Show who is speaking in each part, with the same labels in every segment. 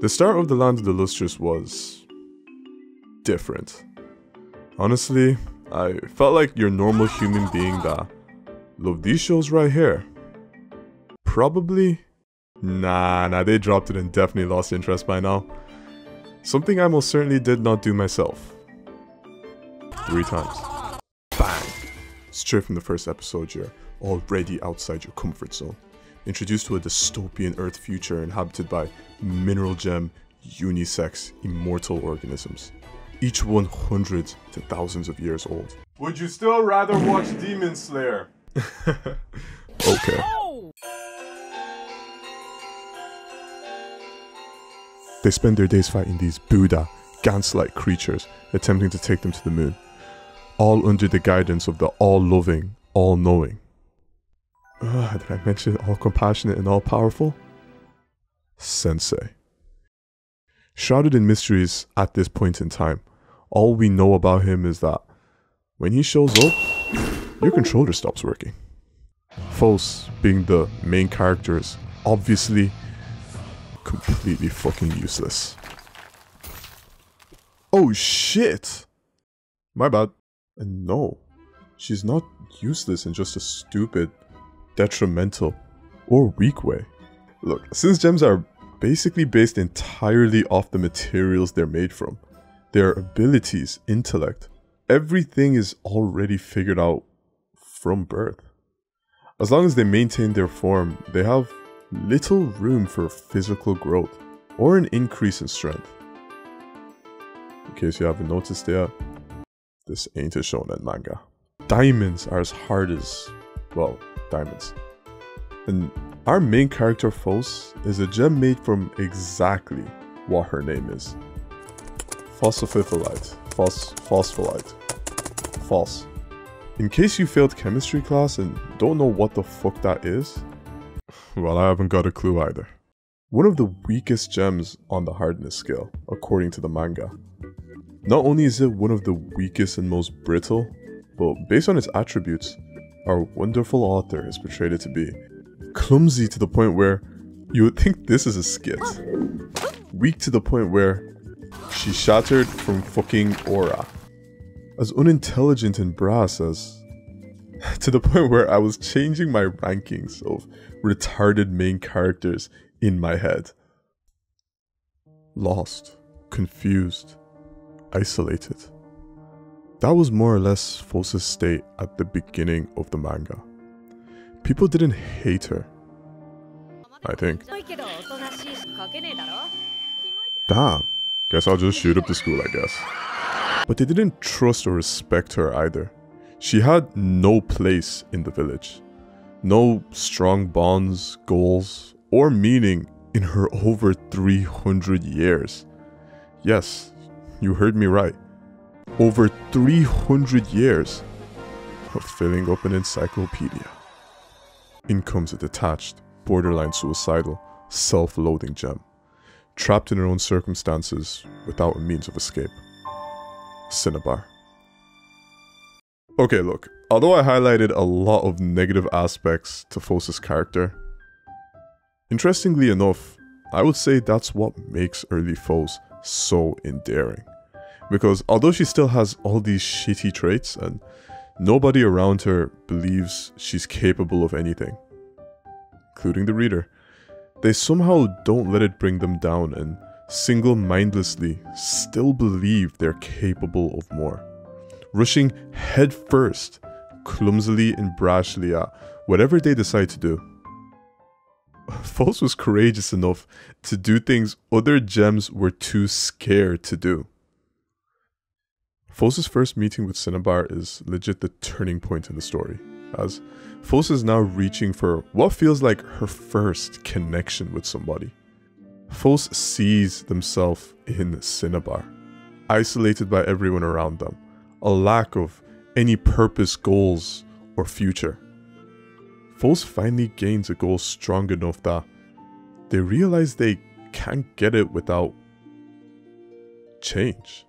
Speaker 1: The start of the Land of the Lustrous was different. Honestly, I felt like your normal human being that loved these shows right here. Probably? Nah, they dropped it and definitely lost interest by now. Something I most certainly did not do myself. 3 times. Bang! Straight from the first episode, you're already outside your comfort zone. Introduced to a dystopian Earth future inhabited by mineral gem, unisex, immortal organisms. Each one hundreds to thousands of years old. Would you still rather watch Demon Slayer? Okay. They spend their days fighting these Buddha, Gantz-like creatures, attempting to take them to the moon. All under the guidance of the all-loving, all-knowing. Did I mention all-compassionate and all-powerful? Sensei. Shrouded in mysteries at this point in time, all we know about him is that when he shows up, your controller stops working. phos, being the main character, is obviously completely fucking useless. Oh shit! My bad. And no, she's not useless in just a stupid, detrimental, or weak way. Look, since gems are basically based entirely off the materials they're made from, their abilities, intellect, everything is already figured out from birth. As long as they maintain their form, they have little room for physical growth or an increase in strength. In case you haven't noticed yet, this ain't a shonen manga. Diamonds are as hard as, well, diamonds. And our main character phos is a gem made from exactly what her name is. Phospholite. Phos. In case you failed chemistry class and don't know what the fuck that is, well, I haven't got a clue either. One of the weakest gems on the hardness scale, according to the manga. Not only is it one of the weakest and most brittle, but based on its attributes, our wonderful author has portrayed it to be clumsy to the point where you would think this is a skit. Weak to the point where she shattered from fucking aura. As unintelligent and brass as... to the point where I was changing my rankings of retarded main characters in my head. Lost, confused, isolated. That was more or less phos' state at the beginning of the manga. People didn't hate her, I think. Damn, guess I'll just shoot up the school, I guess. But they didn't trust or respect her either. She had no place in the village. No strong bonds, goals, or meaning in her over 300 years. Yes, you heard me right. Over 300 years of filling up an encyclopedia. In comes a detached, borderline suicidal, self-loathing gem, trapped in her own circumstances without a means of escape. Cinnabar. Okay, look, although I highlighted a lot of negative aspects to phos' character, interestingly enough, I would say that's what makes early phos so endearing. Because although she still has all these shitty traits and nobody around her believes she's capable of anything, including the reader, they somehow don't let it bring them down and single-mindedly still believe they're capable of more. Rushing headfirst, clumsily and brashly at whatever they decide to do. phos was courageous enough to do things other gems were too scared to do. phos' first meeting with Cinnabar is legit the turning point in the story, as phos is now reaching for what feels like her first connection with somebody. phos sees themselves in Cinnabar, isolated by everyone around them, a lack of any purpose, goals, or future. phos finally gains a goal strong enough that they realize they can't get it without change.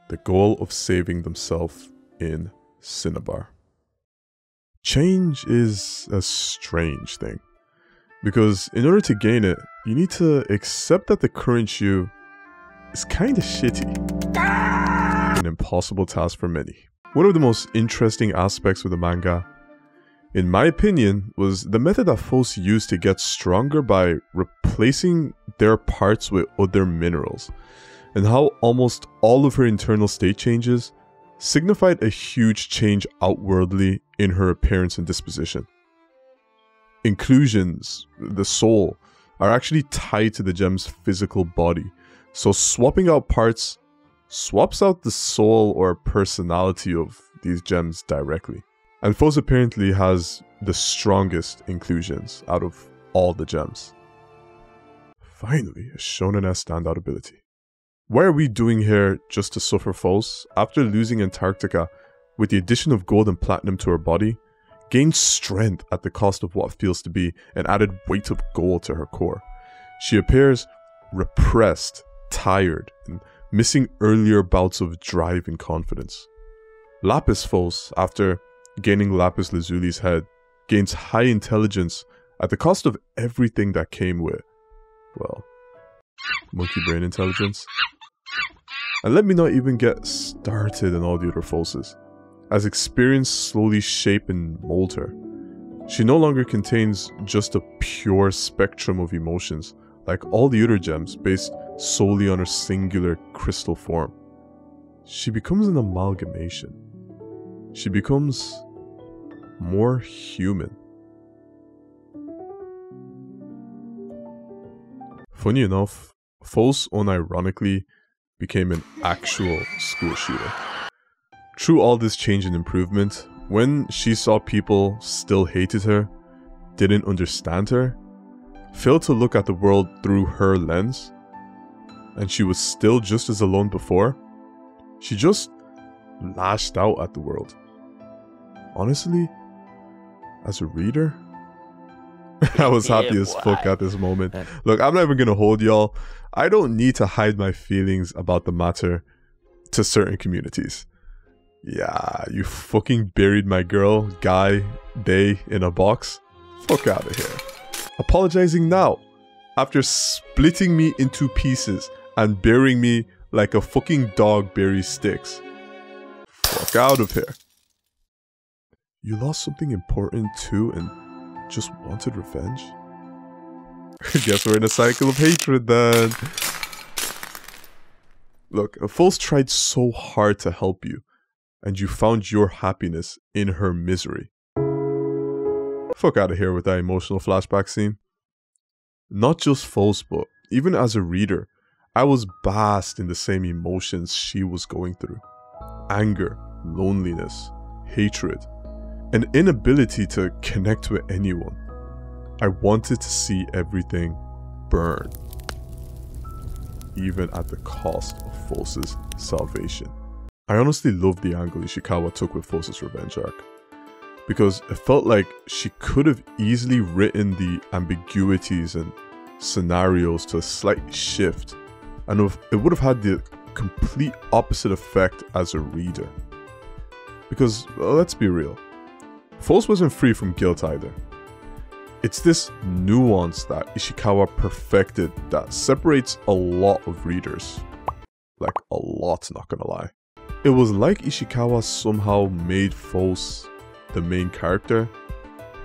Speaker 1: The goal of saving themselves in Cinnabar. Change is a strange thing, because in order to gain it, you need to accept that the current you is kinda shitty. An impossible task for many. One of the most interesting aspects of the manga, in my opinion, was the method that phos used to get stronger by replacing their parts with other minerals, and how almost all of her internal state changes signified a huge change outwardly in her appearance and disposition. Inclusions, the soul, are actually tied to the gem's physical body, so swapping out parts swaps out the soul or personality of these gems directly. And phos apparently has the strongest inclusions out of all the gems. Finally, a shonen-esque standout ability. Why are we doing here just to suffer phos? After losing Antarctica, with the addition of gold and platinum to her body, gained strength at the cost of what feels to be an added weight of gold to her core. She appears repressed, tired, and missing earlier bouts of drive and confidence. Lapis phos, after gaining lapis lazuli's head, gains high intelligence at the cost of everything that came with, well, monkey brain intelligence. And let me not even get started on all the other phoses. As experience slowly shape and mold her, she no longer contains just a pure spectrum of emotions like all the other gems based solely on her singular crystal form. She becomes an amalgamation. She becomes more human. Funny enough, phos unironically became an actual school shooter. Through all this change and improvement, when she saw people still hated her, didn't understand her, failed to look at the world through her lens, and she was still just as alone before, she just lashed out at the world. Honestly, as a reader, I was happy as fuck at this moment. Look, I'm not even gonna hold y'all. I don't need to hide my feelings about the matter to certain communities. Yeah, you fucking buried my girl, guy, they in a box. Fuck out of here. Apologizing now, after splitting me into pieces and burying me like a fucking dog buries sticks. Fuck out of here. You lost something important too and just wanted revenge? Guess we're in a cycle of hatred then. Look, phos tried so hard to help you, and you found your happiness in her misery. Fuck out of here with that emotional flashback scene. Not just phos, but even as a reader, I was bathed in the same emotions she was going through. Anger, loneliness, hatred, an inability to connect with anyone. I wanted to see everything burn, even at the cost of phos's salvation. I honestly love the angle Ishikawa took with phos's revenge arc, because it felt like she could have easily written the ambiguities and scenarios to a slight shift, and it would have had the complete opposite effect as a reader. Because, well, let's be real, phos wasn't free from guilt either. It's this nuance that Ishikawa perfected that separates a lot of readers. Like, a lot, not gonna lie. It was like Ishikawa somehow made phos the main character,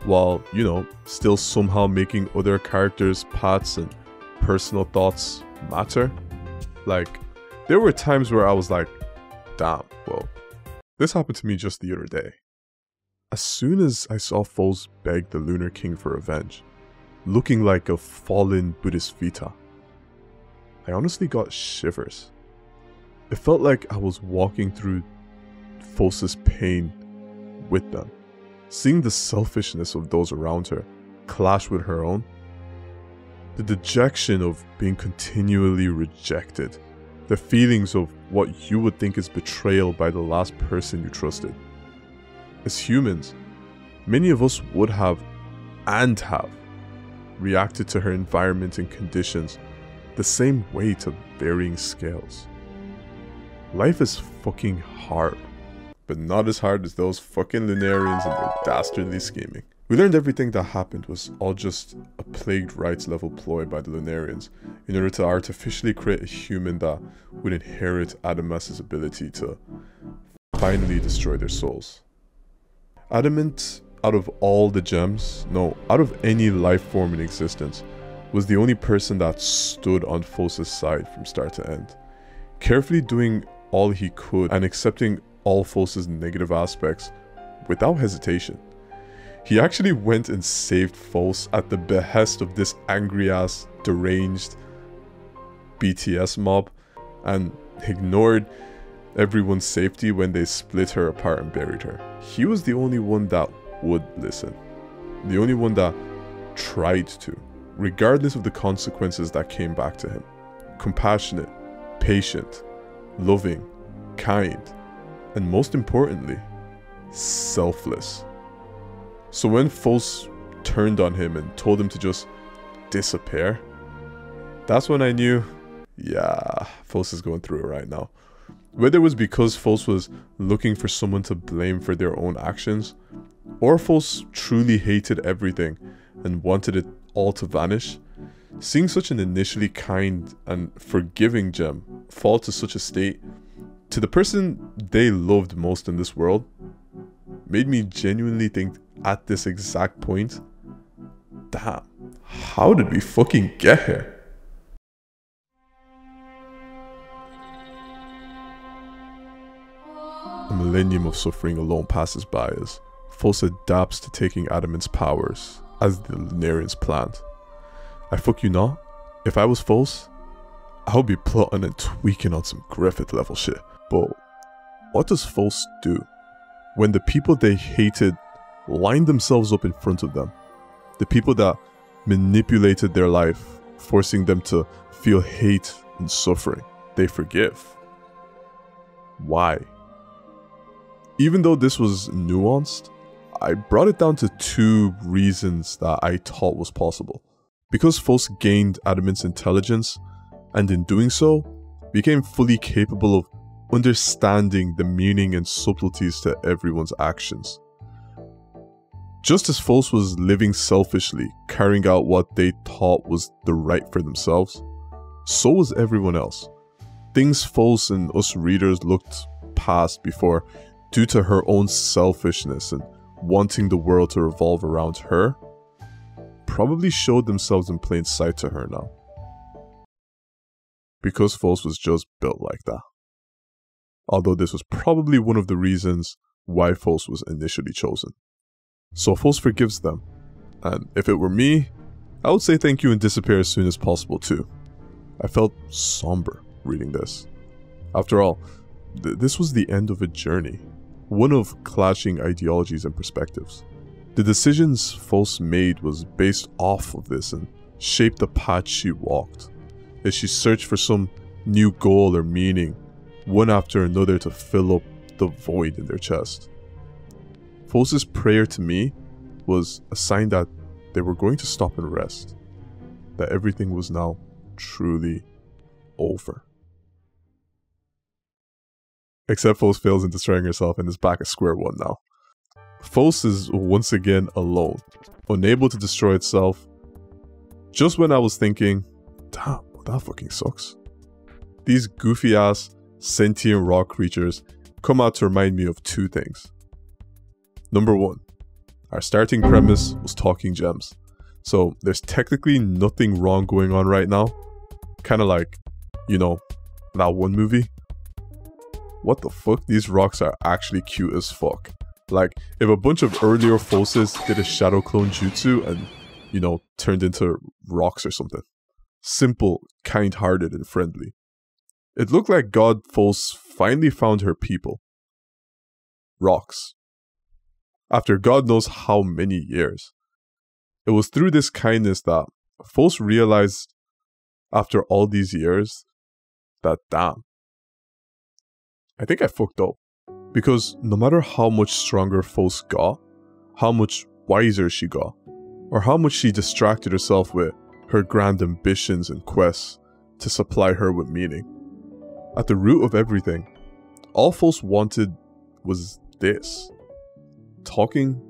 Speaker 1: while, you know, still somehow making other characters' paths and personal thoughts matter. Like, there were times where I was like, damn, well, this happened to me just the other day. As soon as I saw phos beg the Lunar King for revenge, looking like a fallen Buddhist Vita, I honestly got shivers. It felt like I was walking through phos's pain with them, seeing the selfishness of those around her clash with her own, the dejection of being continually rejected, the feelings of what you would think is betrayal by the last person you trusted. As humans, many of us would have, and have, reacted to her environment and conditions the same way to varying scales. Life is fucking hard, but not as hard as those fucking Lunarians and their dastardly scheming. We learned everything that happened was all just a plagued rights level ploy by the Lunarians in order to artificially create a human that would inherit Adamas's ability to finally destroy their souls. Adamant, out of all the gems, no, out of any life form in existence, was the only person that stood on phos' side from start to end, carefully doing all he could and accepting all phos' negative aspects without hesitation. He actually went and saved phos at the behest of this angry-ass, deranged BTS mob and ignored everyone's safety when they split her apart and buried her. He was the only one that would listen. The only one that tried to, regardless of the consequences that came back to him. Compassionate, patient, loving, kind, and most importantly, selfless. So when phos turned on him and told him to just disappear, that's when I knew, yeah, phos is going through it right now. Whether it was because phos was looking for someone to blame for their own actions, or phos truly hated everything and wanted it all to vanish, seeing such an initially kind and forgiving gem fall to such a state to the person they loved most in this world made me genuinely think at this exact point, damn, how did we fucking get here? A millennium of suffering alone passes by as phos adapts to taking Adamant's powers as the Lunarians planned. I fuck you not, if I was phos, I would be plotting and tweaking on some Griffith level shit. But what does phos do when the people they hated lined themselves up in front of them? The people that manipulated their life, forcing them to feel hate and suffering, they forgive. Why? Even though this was nuanced, I brought it down to two reasons that I thought was possible. Because phos gained Adamant's intelligence, and in doing so, became fully capable of understanding the meaning and subtleties to everyone's actions. Just as phos was living selfishly, carrying out what they thought was the right for themselves, so was everyone else. Things phos and us readers looked past before, due to her own selfishness and wanting the world to revolve around her, probably showed themselves in plain sight to her now. Because phos was just built like that. Although this was probably one of the reasons why phos was initially chosen. So phos forgives them, and if it were me, I would say thank you and disappear as soon as possible too. I felt somber reading this. After all, this was the end of a journey, one of clashing ideologies and perspectives. The decisions phos made was based off of this and shaped the path she walked, as she searched for some new goal or meaning, one after another to fill up the void in their chest. Phos's prayer to me was a sign that they were going to stop and rest, that everything was now truly over. Except phos fails in destroying herself and is back at square one now. Phos is once again alone, unable to destroy itself, just when I was thinking, damn, that fucking sucks. These goofy ass sentient rock creatures come out to remind me of two things. Number one, our starting premise was talking gems, so there's technically nothing wrong going on right now. Kinda like, you know, that one movie. What the fuck, these rocks are actually cute as fuck. Like, if a bunch of earlier phoses did a shadow clone jutsu and, you know, turned into rocks or something. Simple, kind-hearted, and friendly. It looked like God phos finally found her people. Rocks. After God knows how many years. It was through this kindness that phos realized, after all these years, that damn, I think I fucked up. Because no matter how much stronger phos got, how much wiser she got, or how much she distracted herself with her grand ambitions and quests to supply her with meaning, at the root of everything, all phos wanted was this: talking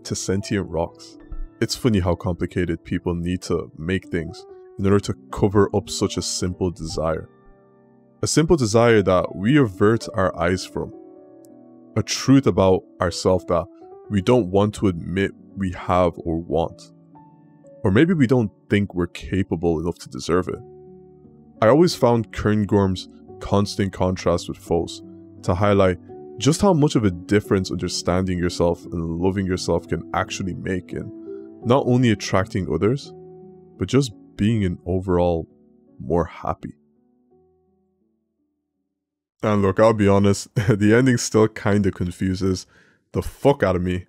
Speaker 1: to sentient rocks. It's funny how complicated people need to make things in order to cover up such a simple desire. A simple desire that we avert our eyes from. A truth about ourselves that we don't want to admit we have or want. Or maybe we don't think we're capable enough to deserve it. I always found Cairngorm's constant contrast with phos to highlight just how much of a difference understanding yourself and loving yourself can actually make in not only attracting others, but just being an overall more happy. And look, I'll be honest, the ending still kinda confuses the fuck out of me.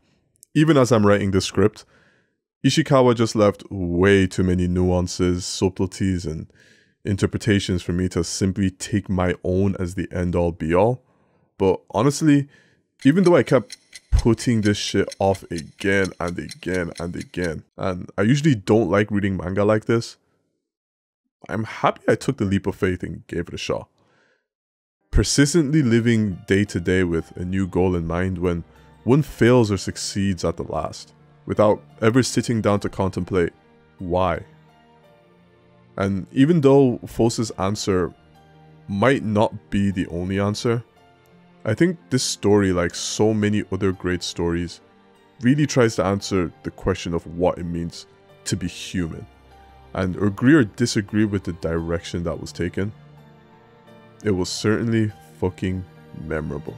Speaker 1: Even as I'm writing the script, Ishikawa just left way too many nuances, subtleties, and interpretations for me to simply take my own as the end-all be-all. But honestly, even though I kept putting this shit off again and again and again, and I usually don't like reading manga like this, I'm happy I took the leap of faith and gave it a shot. Persistently living day to day with a new goal in mind when one fails or succeeds at the last, without ever sitting down to contemplate why. And even though phos's answer might not be the only answer, I think this story, like so many other great stories, really tries to answer the question of what it means to be human, and agree or disagree with the direction that was taken. It was certainly fucking memorable.